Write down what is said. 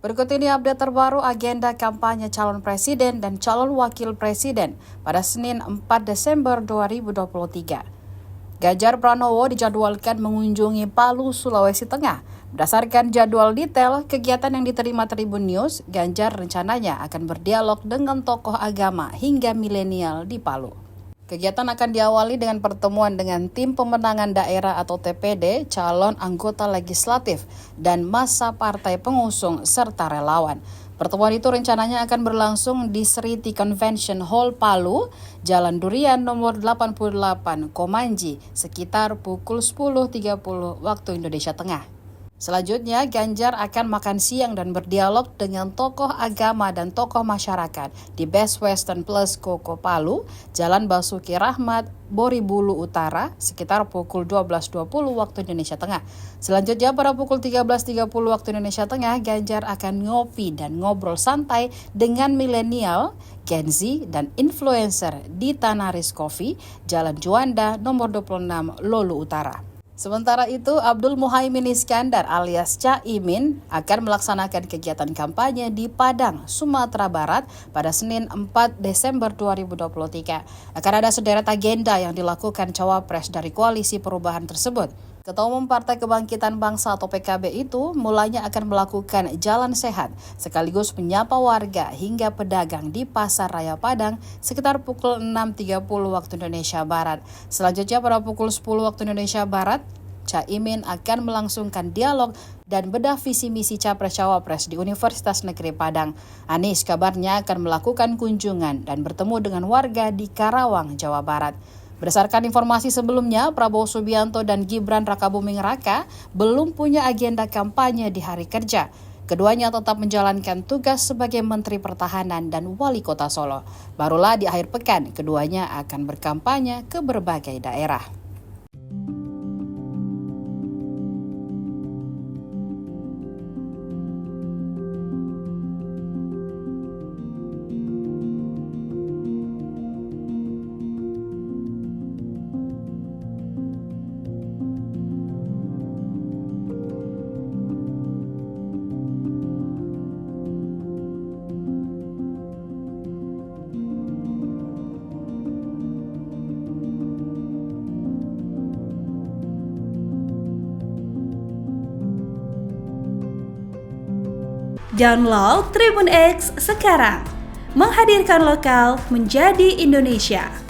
Berikut ini update terbaru agenda kampanye calon presiden dan calon wakil presiden pada Senin 4 Desember 2023. Ganjar Pranowo dijadwalkan mengunjungi Palu, Sulawesi Tengah. Berdasarkan jadwal detail kegiatan yang diterima Tribun News, Ganjar rencananya akan berdialog dengan tokoh agama hingga milenial di Palu. Kegiatan akan diawali dengan pertemuan dengan tim pemenangan daerah atau TPD, calon anggota legislatif, dan massa partai pengusung serta relawan. Pertemuan itu rencananya akan berlangsung di Seriti Convention Hall Palu, Jalan Durian nomor 88, Komanji, sekitar pukul 10.30 waktu Indonesia Tengah. Selanjutnya, Ganjar akan makan siang dan berdialog dengan tokoh agama dan tokoh masyarakat di Best Western Plus Koko Palu, Jalan Basuki Rahmat, Boribulu Utara, sekitar pukul 12.20 waktu Indonesia Tengah. Selanjutnya, pada pukul 13.30 waktu Indonesia Tengah, Ganjar akan ngopi dan ngobrol santai dengan milenial, Gen Z, dan influencer di Tanaris Coffee, Jalan Juanda, nomor 26, Lolu Utara. Sementara itu, Abdul Muhaimin Iskandar alias Caimin akan melaksanakan kegiatan kampanye di Padang, Sumatera Barat pada Senin 4 Desember 2023. Akan ada sederet agenda yang dilakukan cawapres dari koalisi perubahan tersebut. Ketua Umum Partai Kebangkitan Bangsa atau PKB itu mulanya akan melakukan jalan sehat sekaligus menyapa warga hingga pedagang di Pasar Raya Padang sekitar pukul 6.30 waktu Indonesia Barat. Selanjutnya pada pukul 10 waktu Indonesia Barat, Caimin akan melangsungkan dialog dan bedah visi misi Capres-Cawapres di Universitas Negeri Padang. Anies kabarnya akan melakukan kunjungan dan bertemu dengan warga di Karawang, Jawa Barat. Berdasarkan informasi sebelumnya, Prabowo Subianto dan Gibran Rakabuming Raka belum punya agenda kampanye di hari kerja. Keduanya tetap menjalankan tugas sebagai Menteri Pertahanan dan Wali Kota Solo. Barulah di akhir pekan, keduanya akan berkampanye ke berbagai daerah. Download Tribun X sekarang, menghadirkan lokal menjadi Indonesia.